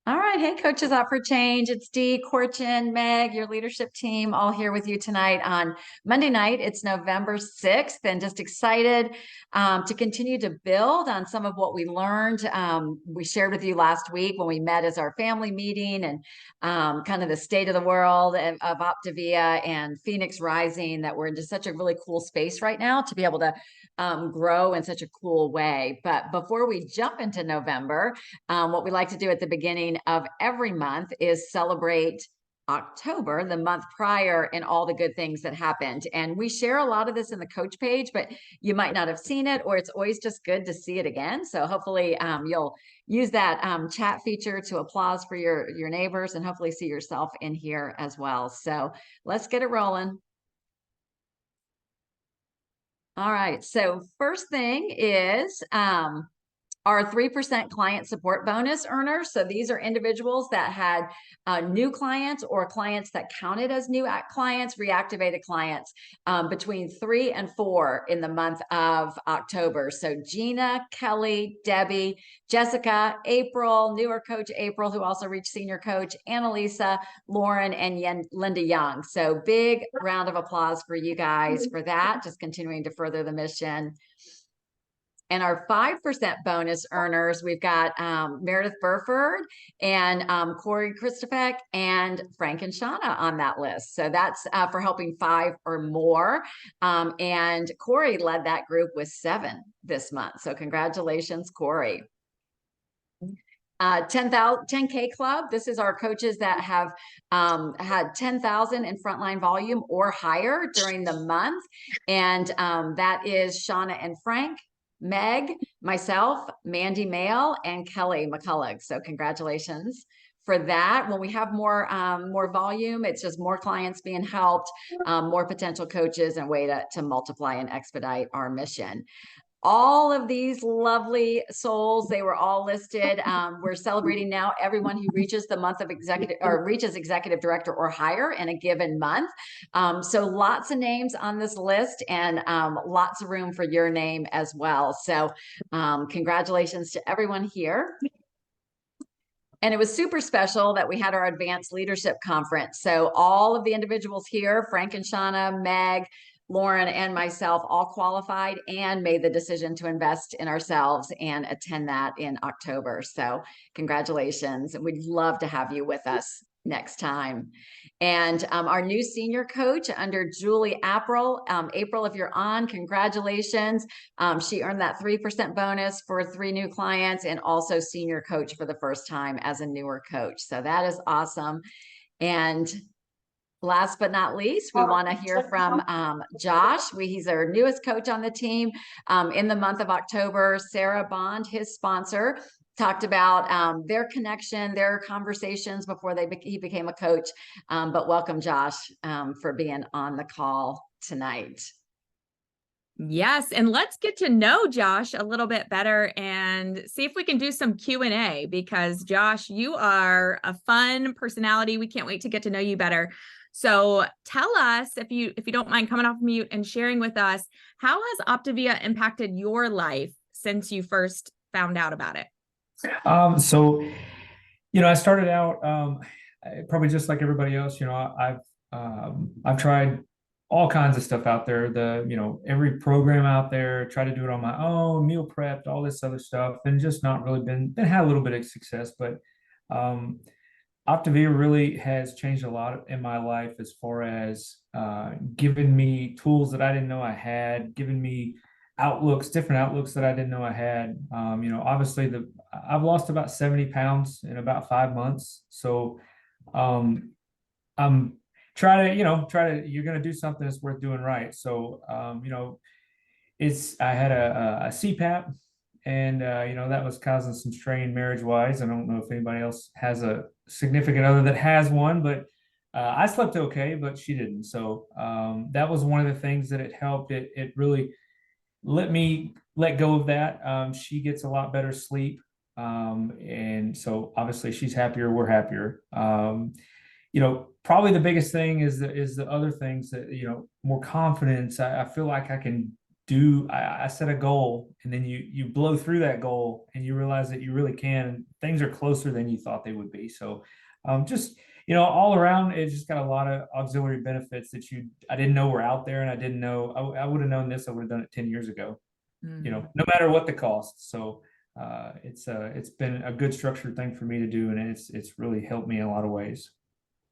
All right. Hey, Coaches Up for Change. It's Dee, Corchin, Meg, your leadership team, all here with you tonight on Monday night. It's November 6th, and just excited to continue to build on some of what we learned. We shared with you last week when we met as our family meeting and kind of the state of the world of Optavia and Phoenix Rising, that we're in just such a really cool space right now to be able to grow in such a cool way. But before we jump into November, what we like to do at the beginning of every month is celebrate October, the month prior, and all the good things that happened. And we share a lot of this in the coach page, but you might not have seen it, or it's always just good to see it again. So hopefully you'll use that chat feature to applause for your neighbors and hopefully see yourself in here as well. So let's get it rolling. All right. So first thing is our 3% client support bonus earners. So these are individuals that had new clients or clients that counted as new clients, reactivated clients between 3 and 4 in the month of October. So Gina, Kelly, Debbie, Jessica, April, newer coach April, who also reached senior coach, Annalisa, Lauren, and Linda Young. So big round of applause for you guys for that, just continuing to further the mission. And our 5% bonus earners, we've got Meredith Burford and Corey Christopek and Frank and Shauna on that list. So that's for helping 5 or more. And Corey led that group with 7 this month. So congratulations, Corey. 10K Club. This is our coaches that have had 10,000 in frontline volume or higher during the month. And that is Shauna and Frank, Meg, myself, Mandy Mail, and Kelly McCullough. So congratulations for that. When we have more volume, it's just more clients being helped, more potential coaches, and a way to multiply and expedite our mission. All of these lovely souls, they were all listed. We're celebrating now everyone who reaches the month of reaches executive director or higher in a given month. So lots of names on this list, and lots of room for your name as well. So congratulations to everyone here. And it was super special that we had our advanced leadership conference. So all of the individuals here, Frank and Shauna, Meg, Lauren, and myself, all qualified and made the decision to invest in ourselves and attend that in October. So congratulations. And we'd love to have you with us next time. And our new senior coach under Julie April. April, if you're on, congratulations. She earned that 3% bonus for 3 new clients, and also senior coach for the first time as a newer coach. So that is awesome. And last but not least, we want to hear from Josh. He's our newest coach on the team. In the month of October, Sarah Bond, his sponsor, talked about their connection, their conversations before he became a coach. But welcome, Josh, for being on the call tonight. Yes, and let's get to know Josh a little bit better and see if we can do some Q&A, because Josh, you are a fun personality. We can't wait to get to know you better. So tell us, if you don't mind coming off mute and sharing with us, how has Optavia impacted your life since you first found out about it? So, I started out probably just like everybody else. I've tried all kinds of stuff out there. Every program out there, try to do it on my own, meal prepped, all this other stuff, and just not really been had a little bit of success. But Optavia really has changed a lot in my life as far as giving me tools that I didn't know I had, giving me different outlooks that I didn't know I had. Obviously I've lost about 70 pounds in about 5 months. So I'm you're going to do something that's worth doing right. So, I had a CPAP, and, that was causing some strain marriage wise. I don't know if anybody else has a significant other that has one, but I slept okay, but she didn't. So that was one of the things that it helped. It really let me let go of that. She gets a lot better sleep. And so obviously she's happier, we're happier. Probably the biggest thing is the other things that, more confidence. I feel like I can I set a goal, and then you blow through that goal and you realize that you really can. Things are closer than you thought they would be. So just all around, it just got a lot of auxiliary benefits that I didn't know were out there, and I didn't know I would have known this. I would have done it 10 years ago. Mm. No matter what the cost. So it's been a good structured thing for me to do, and it's really helped me in a lot of ways.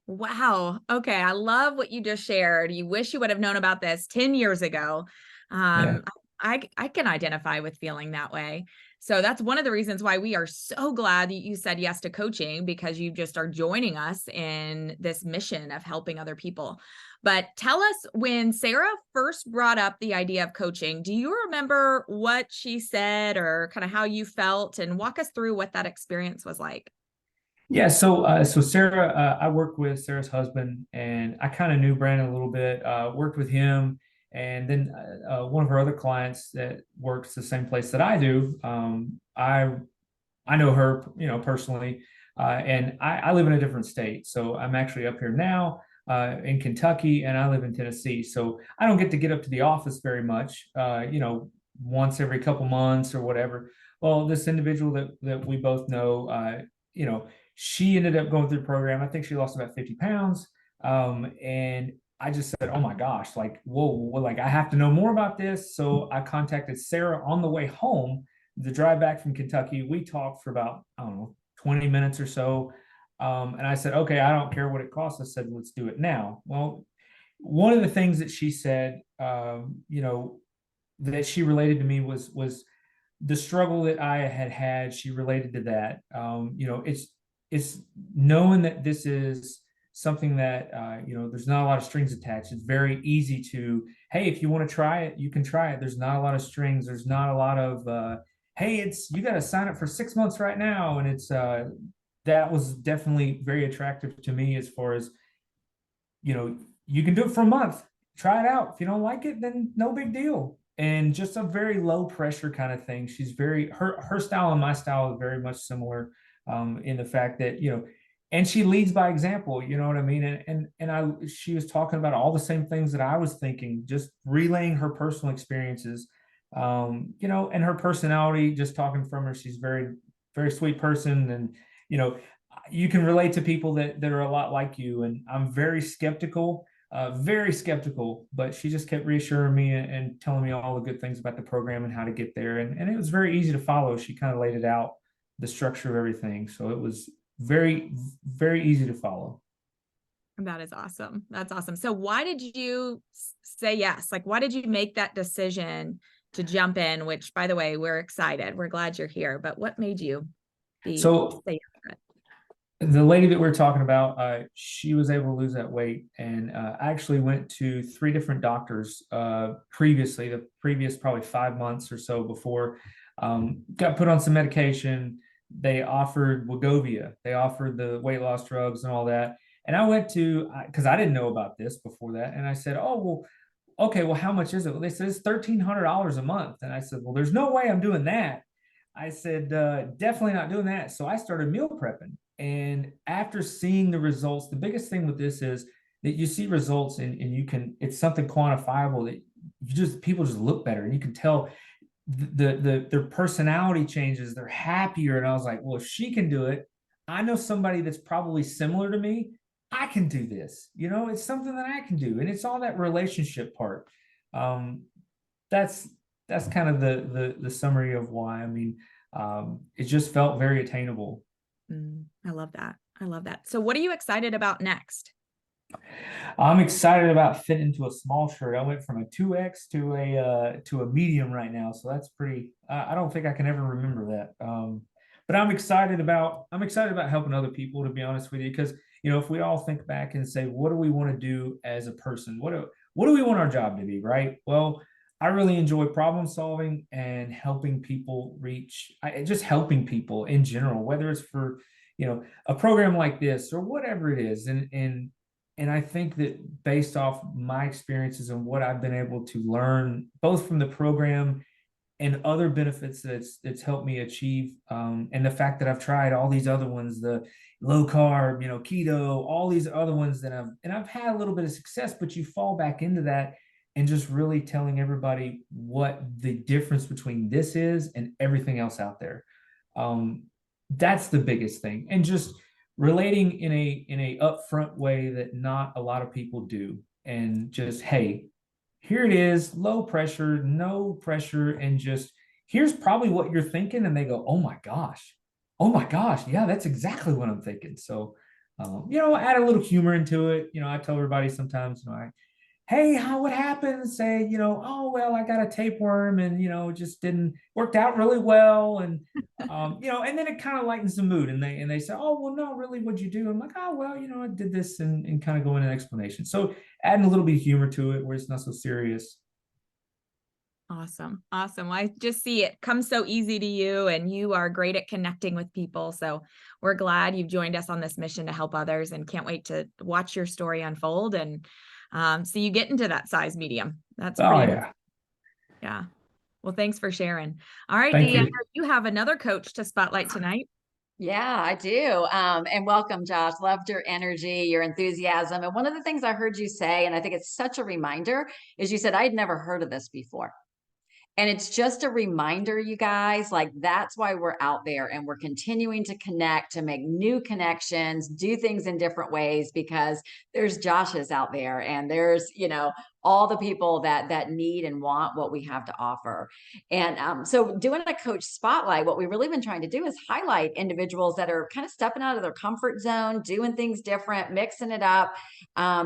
Wow. Okay. I love what you just shared. You wish you would have known about this 10 years ago. Yeah. I can identify with feeling that way. So that's one of the reasons why we are so glad that you said yes to coaching, because you just are joining us in this mission of helping other people. But tell us, when Sarah first brought up the idea of coaching, do you remember what she said or kind of how you felt, and walk us through what that experience was like? Yeah, so Sarah, I worked with Sarah's husband, and I kind of knew Brandon a little bit. Worked with him, and then one of her other clients that works the same place that I do. I know her, personally, and I live in a different state, so I'm actually up here now in Kentucky, and I live in Tennessee. So I don't get up to the office very much, once every couple months or whatever. Well, this individual that we both know, you know she ended up going through the program. I think she lost about 50 pounds. And I just said, oh my gosh, like, whoa, like I have to know more about this. So I contacted Sarah on the way home, the drive back from Kentucky. We talked for about, I don't know, 20 minutes or so. And I said, okay, I don't care what it costs. I said, let's do it now. Well, one of the things that she said, that she related to me was the struggle that I had. She related to that. It's knowing that this is something that there's not a lot of strings attached. It's very easy to, hey, if you want to try it, you can try it. There's not a lot of strings. There's not a lot of hey, you got to sign up for 6 months right now. And it's that was definitely very attractive to me, as far as you can do it for a month. Try it out. If you don't like it, then no big deal. And just a very low pressure kind of thing. She's her style and my style is very much similar, in the fact that, and she leads by example, you know what I mean? She was talking about all the same things that I was thinking, just relaying her personal experiences, and her personality, just talking from her. She's very, very sweet person. And, you can relate to people that are a lot like you. And I'm very skeptical, but she just kept reassuring me and telling me all the good things about the program and how to get there. And it was very easy to follow. She kind of laid it out, the structure of everything. So it was very, very easy to follow. That is awesome. That's awesome. So why did you say yes? Like, why did you make that decision to jump in? Which, by the way, we're excited. We're glad you're here. But what made you say yes? The lady that we're talking about, she was able to lose that weight, and I actually went to 3 different doctors previously, the previous probably 5 months or so before. Got put on some medication. They offered Wegovy. They offered the weight loss drugs and all that. And I went to, because I didn't know about this before that, and I said, oh, well, okay, well, how much is it? Well, they said it's $1,300 a month. And I said, well, there's no way I'm doing that. I said, definitely not doing that. So I started meal prepping. And after seeing the results, the biggest thing with this is that you see results, and it's something quantifiable, that people just look better, and you can tell their personality changes. They're happier. And I was like, well, if she can do it, I know somebody that's probably similar to me. I can do this. It's something that I can do. And it's all that relationship part. That's kind of the summary of why. I mean, it just felt very attainable. I love that. I love that. So what are you excited about next? I'm excited about fitting into a small shirt. I went from a 2X to a medium right now. So that's pretty, I don't think I can ever remember that. But I'm excited about helping other people, to be honest with you, because, if we all think back and say, what do we want to do as a person? What do we want our job to be? Right. Well, I really enjoy problem solving and helping people just helping people in general, whether it's for, a program like this or whatever it is. And I think that based off my experiences and what I've been able to learn, both from the program and other benefits that it's helped me achieve, and the fact that I've tried all these other ones, the low carb, keto, all these other ones I've had a little bit of success, but you fall back into that. and just really telling everybody what the difference between this is and everything else out there. That's the biggest thing. And just relating in a upfront way that not a lot of people do. And just, hey, here it is, low pressure, no pressure, and just here's probably what you're thinking. And they go, oh my gosh, yeah, that's exactly what I'm thinking. So add a little humor into it. I tell everybody sometimes, hey, what happened? Say, oh, well, I got a tapeworm and, just didn't worked out really well. And, and then it kind of lightens the mood and they say, oh, well, no, really, what'd you do? I'm like, oh, well, I did this and kind of go into an explanation. So adding a little bit of humor to it where it's not so serious. Awesome. Awesome. Well, I just see it comes so easy to you and you are great at connecting with people. So we're glad you've joined us on this mission to help others and can't wait to watch your story unfold and see you get into that size medium. That's pretty. Yeah. Yeah. Well, thanks for sharing. All right, Thank Deanna, you. you have another coach to spotlight tonight. Yeah, I do. And welcome, Josh. Loved your energy, your enthusiasm. And one of the things I heard you say, and I think it's such a reminder, is you said, I'd never heard of this before. And it's just a reminder, you guys, like that's why we're out there and we're continuing to connect, to make new connections, do things in different ways, because there's Joshes out there and there's, all the people that need and want what we have to offer. And so doing a coach spotlight, what we've really been trying to do is highlight individuals that are kind of stepping out of their comfort zone, doing things different, mixing it up. I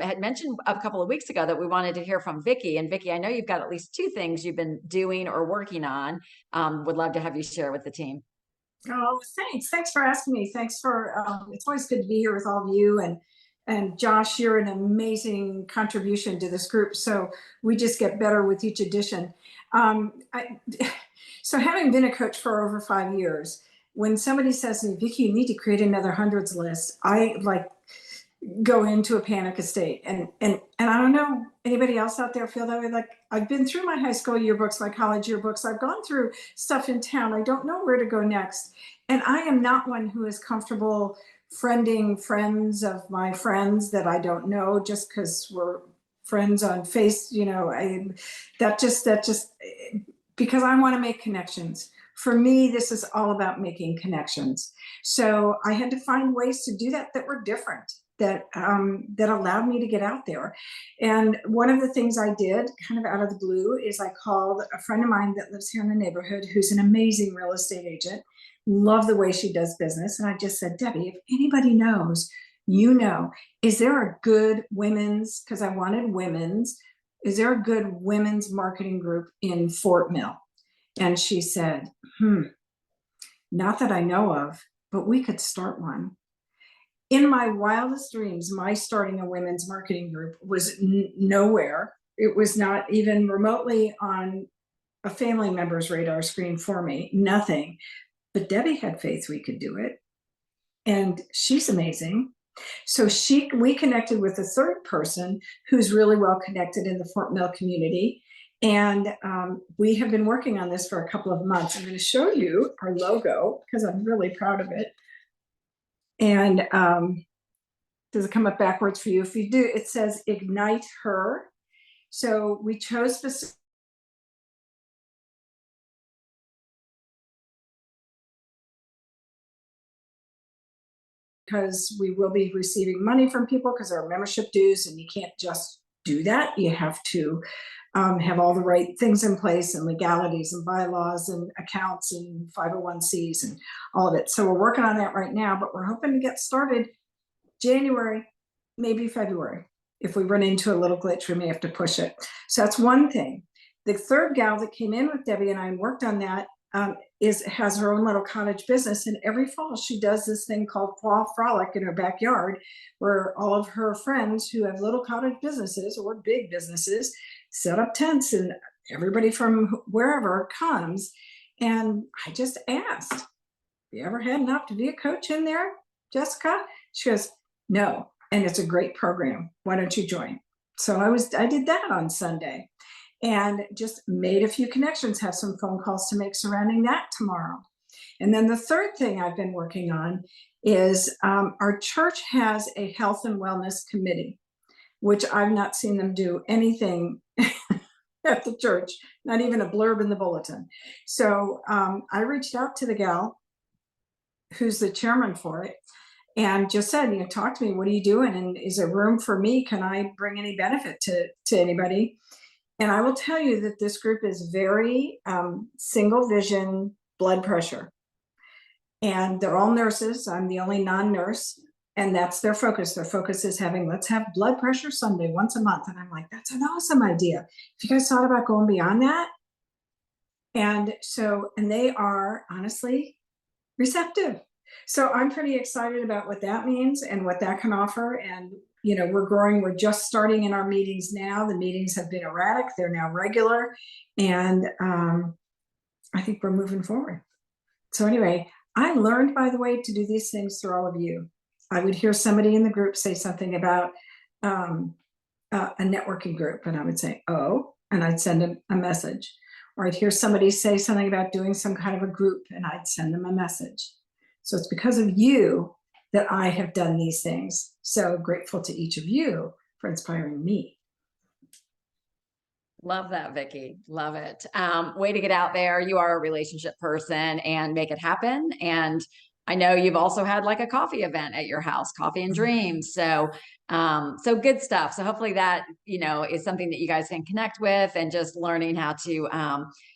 had mentioned a couple of weeks ago that we wanted to hear from Vicki. And Vicki, I know you've got at least 2 things you've been doing or working on. Would love to have you share with the team. Oh, thanks. Thanks for asking me. Thanks for, it's always good to be here with all of you. And Josh, you're an amazing contribution to this group. So we just get better with each edition. So having been a coach for over 5 years, when somebody says to me, Vicki, you need to create another hundreds list, I go into a panic state. And I don't know, anybody else out there feel that way? Like, I've been through my high school yearbooks, my college yearbooks. I've gone through stuff in town. I don't know where to go next. And I am not one who is comfortable friending friends of my friends that I don't know just because we're friends on that just because I want to make connections. For me, this is all about making connections. So I had to find ways to do that were different, that allowed me to get out there. And one of the things I did kind of out of the blue is I called a friend of mine that lives here in the neighborhood, who's an amazing real estate agent. Love the way she does business. And I just said, Debbie, if anybody knows, is there a good women's, because I wanted women's, is there a good women's marketing group in Fort Mill? And she said, not that I know of, but we could start one. In my wildest dreams, my starting a women's marketing group was nowhere. It was not even remotely on a family member's radar screen for me, nothing. But Debbie had faith we could do it. And she's amazing. So we connected with a third person who's really well connected in the Fort Mill community. And we have been working on this for a couple of months. I'm going to show you our logo because I'm really proud of it. And does it come up backwards for you? If you do, it says Ignite Her. So we chose specific because we will be receiving money from people because there are membership dues, and you can't just do that. You have to have all the right things in place and legalities and bylaws and accounts and 501(c)s and all of it. So we're working on that right now, but we're hoping to get started January, maybe February. If we run into a little glitch, we may have to push it. So that's one thing. The third gal that came in with Debbie and I and worked on that has her own little cottage business, and every fall she does this thing called Fall Frolic in her backyard, where all of her friends who have little cottage businesses or big businesses set up tents, and everybody from wherever comes. And I just asked, you ever had enough to be a coach in there, Jessica? She goes, no, and it's a great program. Why don't you join? So I did that on Sunday. And just made a few connections, have some phone calls to make surrounding that tomorrow. And then the third thing I've been working on is our church has a health and wellness committee. which I've not seen them do anything at the church, not even a blurb in the bulletin. So I reached out to the gal who's the chairman for it and just said, talk to me, what are you doing? And is there room for me? Can I bring any benefit to anybody? And I will tell you that this group is very single vision blood pressure. And they're all nurses. I'm the only non-nurse. And that's their focus. Their focus is let's have blood pressure Sunday once a month. And I'm like, that's an awesome idea. Have you guys thought about going beyond that? And they are honestly receptive. So I'm pretty excited about what that means and what that can offer. And, we're growing. We're just starting in our meetings now. The meetings have been erratic. They're now regular. And I think we're moving forward. So anyway, I learned, by the way, to do these things through all of you. I would hear somebody in the group say something about a networking group, and I would say, oh, and I'd send them a message. Or I'd hear somebody say something about doing some kind of a group, and I'd send them a message. So it's because of you that I have done these things. So grateful to each of you for inspiring me. Love that, Vicki. Love it. Way to get out there. You are a relationship person and make it happen. And I know you've also had like a coffee event at your house, Coffee and Dreams. So good stuff. So hopefully that, is something that you guys can connect with, and just learning how to,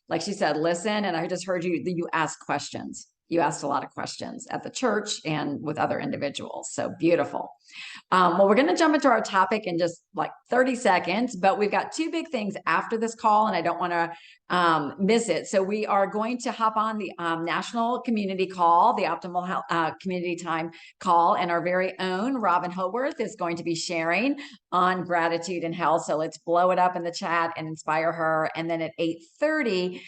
like she said, listen. And I just heard you ask questions. You asked a lot of questions at the church and with other individuals. So beautiful. Well, we're going to jump into our topic in just like 30 seconds, but we've got two big things after this call, and I don't want to miss it. So we are going to hop on the national community call, the Optimal Health Community Time call, and our very own Robin Howarth is going to be sharing on gratitude and health. So let's blow it up in the chat and inspire her. And then at 8:30,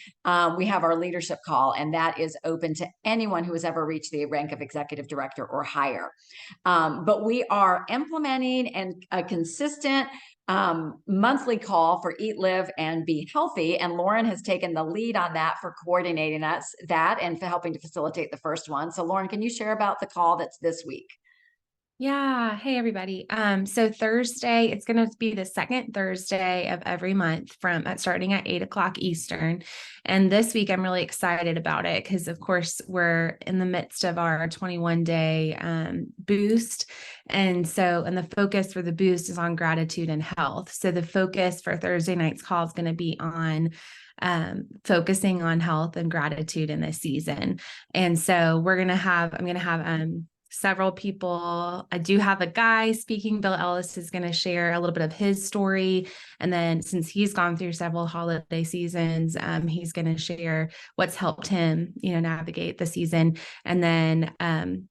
we have our leadership call, and that is open to anyone who has ever reached the rank of executive director or higher. But we are implementing a consistent monthly call for Eat, Live, and Be Healthy. And Lauren has taken the lead on that for coordinating that and for helping to facilitate the first one. So Lauren, can you share about the call that's this week? Yeah. Hey, everybody. So Thursday, it's going to be the second Thursday of every month starting at 8:00 Eastern. And this week, I'm really excited about it because, of course, we're in the midst of our 21-day boost. And the focus for the boost is on gratitude and health. So the focus for Thursday night's call is going to be on focusing on health and gratitude in this season. And so I'm going to have several people. I do have a guy speaking. Bill Ellis is going to share a little bit of his story. And then since he's gone through several holiday seasons, he's going to share what's helped him, navigate the season. And then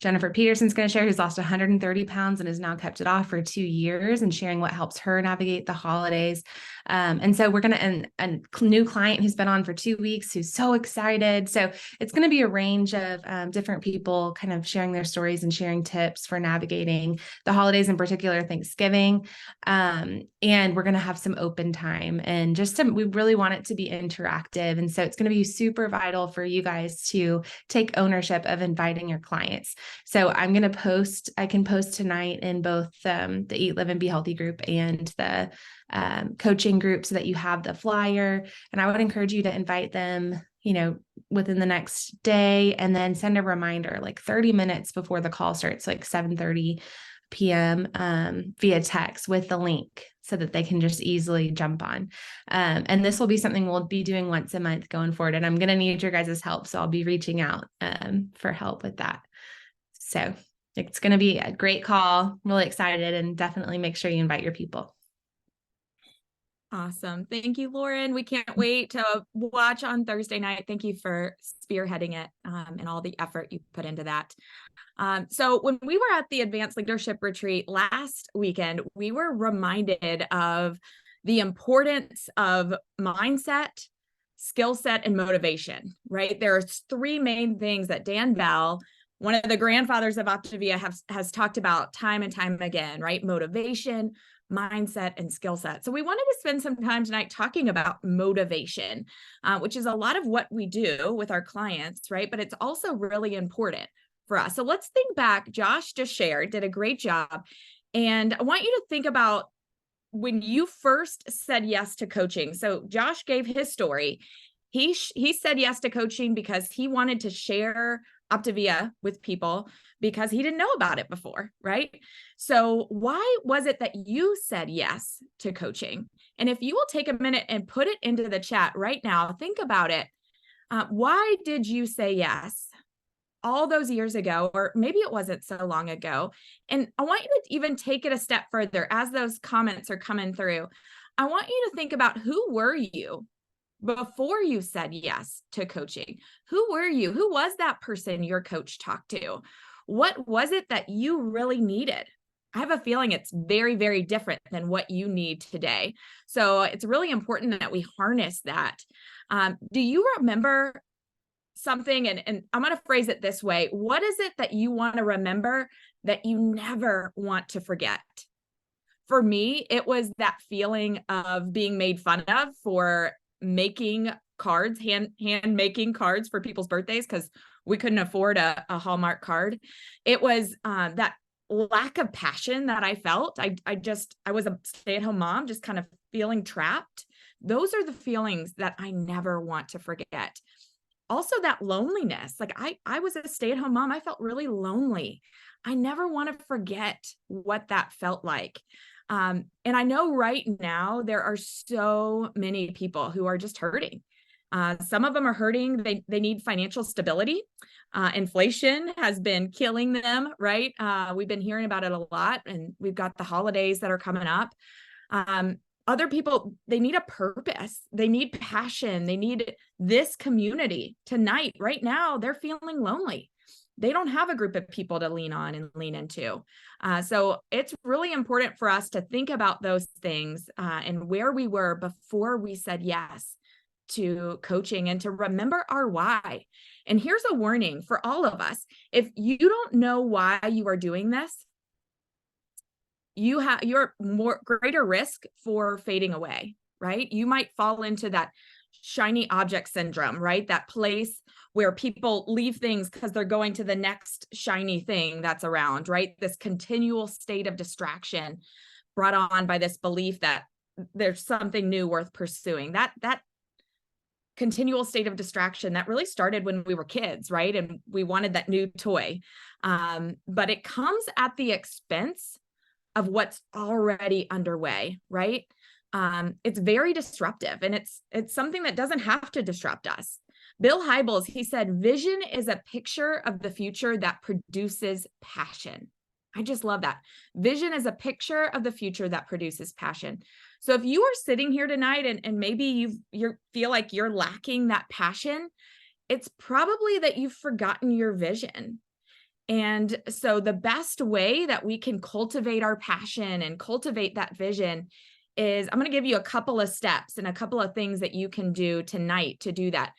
Jennifer Peterson's going to share, who's lost 130 pounds and has now kept it off for 2 years, and sharing what helps her navigate the holidays. And so we're going to, a new client who's been on for 2 weeks, who's so excited. So it's going to be a range of different people kind of sharing their stories and sharing tips for navigating the holidays, in particular Thanksgiving. And we're going to have some open time, and we really want it to be interactive. And so it's going to be super vital for you guys to take ownership of inviting your clients. So I can post tonight in both the Eat, Live, and Be Healthy group and the coaching group, so that you have the flyer. And I would encourage you to invite them, within the next day, and then send a reminder like 30 minutes before the call starts, like 7:30 p.m. Via text with the link, so that they can just easily jump on. And this will be something we'll be doing once a month going forward. And I'm going to need your guys' help. So I'll be reaching out for help with that. So it's going to be a great call. I'm really excited, and definitely make sure you invite your people. Awesome. Thank you, Lauren. We can't wait to watch on Thursday night. Thank you for spearheading it and all the effort you put into that. So when we were at the Advanced Leadership Retreat last weekend, we were reminded of the importance of mindset, skill set, and motivation, right? There's three main things that Dan Bell, one of the grandfathers of Optavia, has talked about time and time again, right? Motivation, mindset, and skill set. So we wanted to spend some time tonight talking about motivation, which is a lot of what we do with our clients, right? But it's also really important for us. So let's think back. Josh just did a great job And I want you to think about when you first said yes to coaching. So Josh gave his story. He said yes to coaching because he wanted to share Optavia with people because he didn't know about it before, right? So why was it that you said yes to coaching? And if you will take a minute and put it into the chat right now, think about it. Why did you say yes all those years ago, or maybe it wasn't so long ago? And I want you to even take it a step further as those comments are coming through. I want you to think about, who were you before you said yes to coaching? Who were you? Who was that person your coach talked to? What was it that you really needed? I have a feeling it's very, very different than what you need today. So it's really important that we harness that. Do you remember something? And I'm going to phrase it this way. What is it that you want to remember that you never want to forget? For me, it was that feeling of being made fun of for making cards, hand making cards for people's birthdays, because we couldn't afford a Hallmark card. It was that lack of passion that I felt. I was a stay-at-home mom, just kind of feeling trapped. Those are the feelings that I never want to forget. Also, that loneliness. Like I was a stay-at-home mom. I felt really lonely. I never want to forget what that felt like. And I know right now there are so many people who are just hurting. Some of them are hurting. They need financial stability. Inflation has been killing them, right? We've been hearing about it a lot, and we've got the holidays that are coming up. Other people, they need a purpose. They need passion. They need this community. Tonight, right now, they're feeling lonely. They don't have a group of people to lean on and lean into. So it's really important for us to think about those things and where we were before we said yes to coaching, and to remember our why. And here's a warning for all of us. If you don't know why you are doing this, you're greater risk for fading away, right? You might fall into that shiny object syndrome, right? That place where people leave things because they're going to the next shiny thing that's around, right? This continual state of distraction brought on by this belief that there's something new worth pursuing. That continual state of distraction that really started when we were kids, right? And we wanted that new toy. But it comes at the expense of what's already underway, right? It's very disruptive, and it's something that doesn't have to disrupt us. Bill Hybels, he said, vision is a picture of the future that produces passion. I just love that. Vision is a picture of the future that produces passion. So if you are sitting here tonight and maybe you feel like you're lacking that passion, it's probably that you've forgotten your vision. And so the best way that we can cultivate our passion and cultivate that vision is, I'm going to give you a couple of steps and a couple of things that you can do tonight to do that.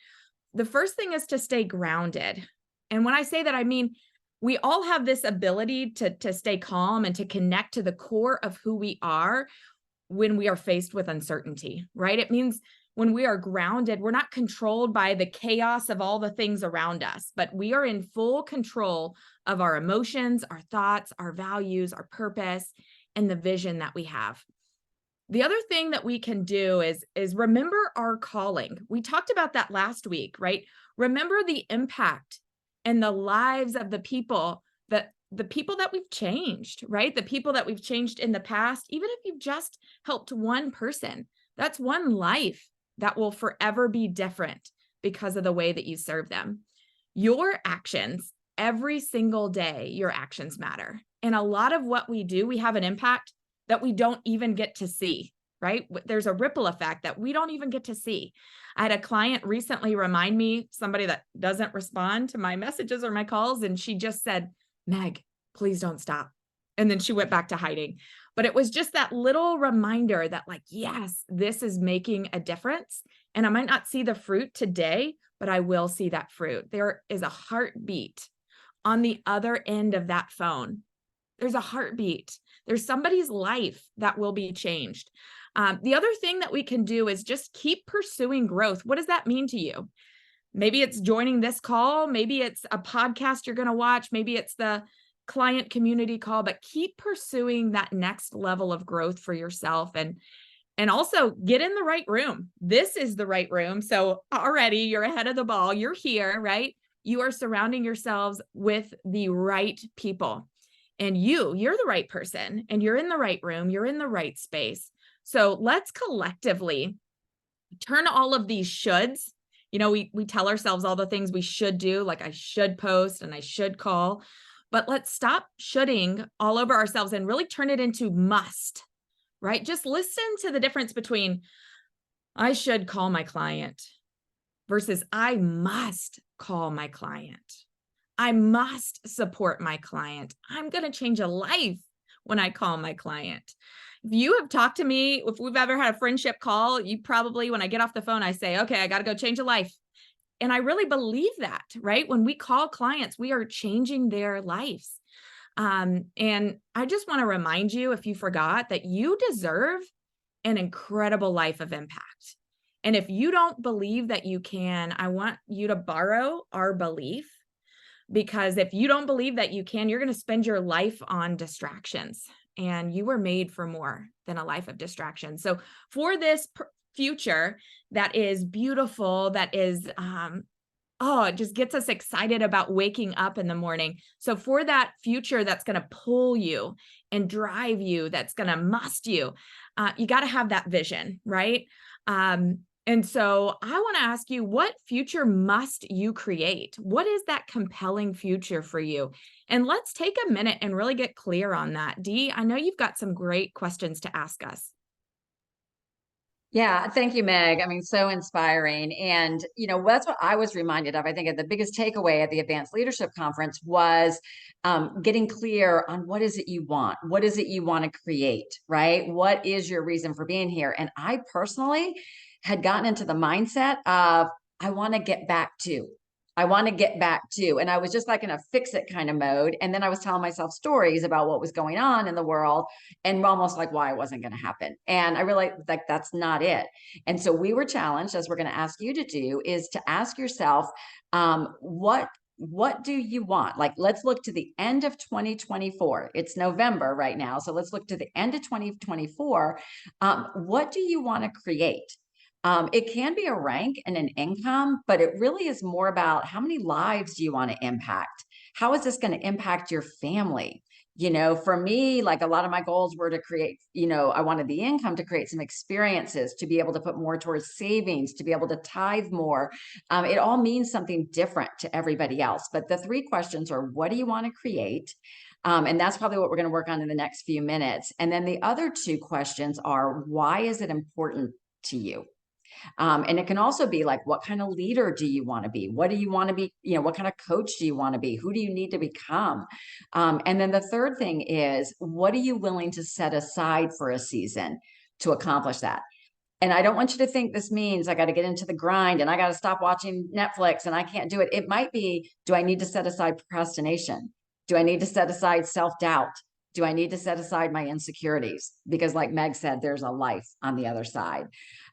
The first thing is to stay grounded. And when I say that, I mean, we all have this ability to stay calm and to connect to the core of who we are when we are faced with uncertainty, right? It means when we are grounded, we're not controlled by the chaos of all the things around us, but we are in full control of our emotions, our thoughts, our values, our purpose, and the vision that we have. The other thing that we can do is remember our calling. We talked about that last week, right? Remember the impact and the lives of the people that we've changed, right? The people that we've changed in the past. Even if you've just helped one person, that's one life that will forever be different because of the way that you serve them. Your actions, every single day, your actions matter. And a lot of what we do, we have an impact that we don't even get to see, right? There's a ripple effect that we don't even get to see. I had a client recently remind me, somebody that doesn't respond to my messages or my calls, and she just said, Meg, please don't stop. And then she went back to hiding. But it was just that little reminder that, like, yes, this is making a difference. And I might not see the fruit today, but I will see that fruit. There is a heartbeat on the other end of that phone. There's a heartbeat. There's somebody's life that will be changed. The other thing that we can do is just keep pursuing growth. What does that mean to you? Maybe it's joining this call. Maybe it's a podcast you're going to watch. Maybe it's the client community call, but keep pursuing that next level of growth for yourself. And also get in the right room. This is the right room. So already you're ahead of the ball. You're here, right? You are surrounding yourselves with the right people. And you're the right person, and you're in the right room. You're in the right space. So let's collectively turn all of these shoulds. You know, we tell ourselves all the things we should do, like I should post and I should call, but let's stop shoulding all over ourselves and really turn it into must, right? Just listen to the difference between I should call my client versus I must call my client. I must support my client. I'm going to change a life when I call my client. If you have talked to me, if we've ever had a friendship call, you probably, when I get off the phone, I say, okay, I got to go change a life. And I really believe that, right? When we call clients, we are changing their lives. And I just want to remind you, if you forgot, that you deserve an incredible life of impact. And if you don't believe that you can, I want you to borrow our belief, because if you don't believe that you can, you're going to spend your life on distractions, and you were made for more than a life of distraction. So for this future that is beautiful, that is, it just gets us excited about waking up in the morning. So for that future that's going to pull you and drive you, that's going to must you, you got to have that vision, right? And so I want to ask you, what future must you create? What is that compelling future for you? And let's take a minute and really get clear on that. Dee, I know you've got some great questions to ask us. Yeah, thank you, Meg. I mean, so inspiring. And, you know, that's what I was reminded of. I think the biggest takeaway at the Advanced Leadership Conference was getting clear on what is it you want? What is it you want to create, right? What is your reason for being here? And I personally had gotten into the mindset of, I want to get back to. I want to get back to. And I was just like in a fix it kind of mode. And then I was telling myself stories about what was going on in the world and almost like why it wasn't going to happen. And I realized like that's not it. And so we were challenged, as we're going to ask you to do, is to ask yourself, what do you want? Like, let's look to the end of 2024. It's November right now. So let's look to the end of 2024. What do you want to create? It can be a rank and an income, but it really is more about how many lives do you want to impact? How is this going to impact your family? You know, for me, like a lot of my goals were to create, you know, I wanted the income to create some experiences, to be able to put more towards savings, to be able to tithe more. It all means something different to everybody else. But the three questions are, what do you want to create? And that's probably what we're going to work on in the next few minutes. And then the other two questions are, why is it important to you? And it can also be like, what kind of leader do you want to be? What do you want to be? You know, what kind of coach do you want to be? Who do you need to become? And then the third thing is, what are you willing to set aside for a season to accomplish that? And I don't want you to think this means I got to get into the grind and I got to stop watching Netflix and I can't do it. It might be, do I need to set aside procrastination? Do I need to set aside self-doubt? Do I need to set aside my insecurities? Because like Meg said, there's a life on the other side.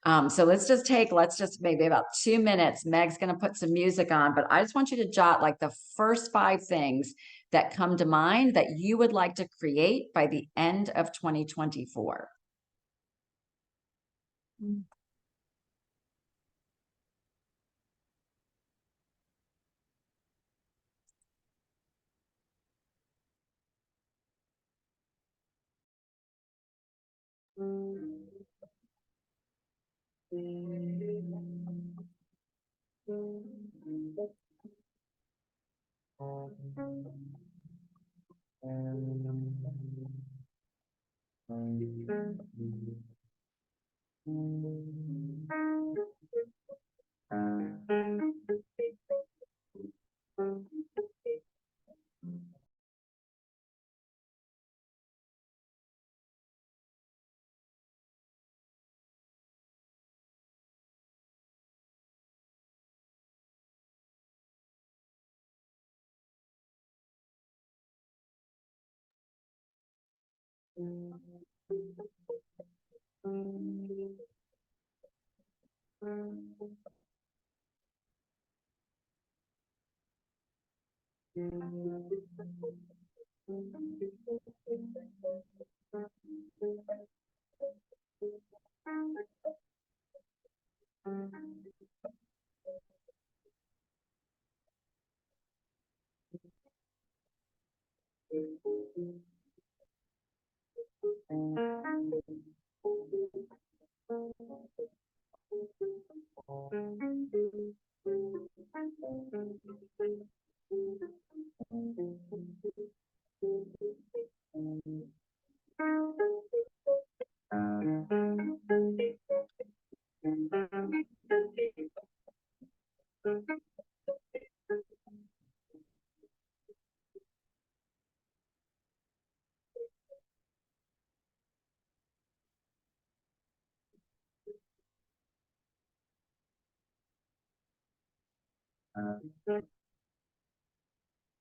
So let's just maybe about 2 minutes. Meg's going to put some music on, but I just want you to jot like the first 5 things that come to mind that you would like to create by the end of 2024.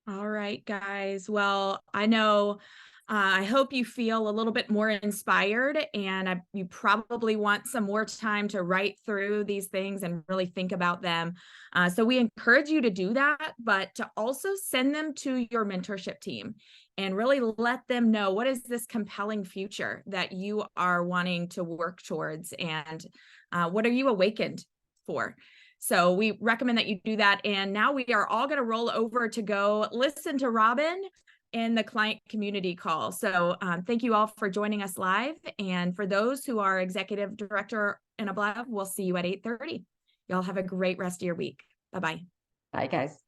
All right, guys. Well, I know, I hope you feel a little bit more inspired, and you probably want some more time to write through these things and really think about them. So we encourage you to do that, but to also send them to your mentorship team and really let them know, what is this compelling future that you are wanting to work towards, and what are you awakened for? So we recommend that you do that. And now we are all going to roll over to go listen to Robin in the client community call. So thank you all for joining us live. And for those who are executive director and above, we'll see you at 8:30. Y'all have a great rest of your week. Bye-bye. Bye, guys.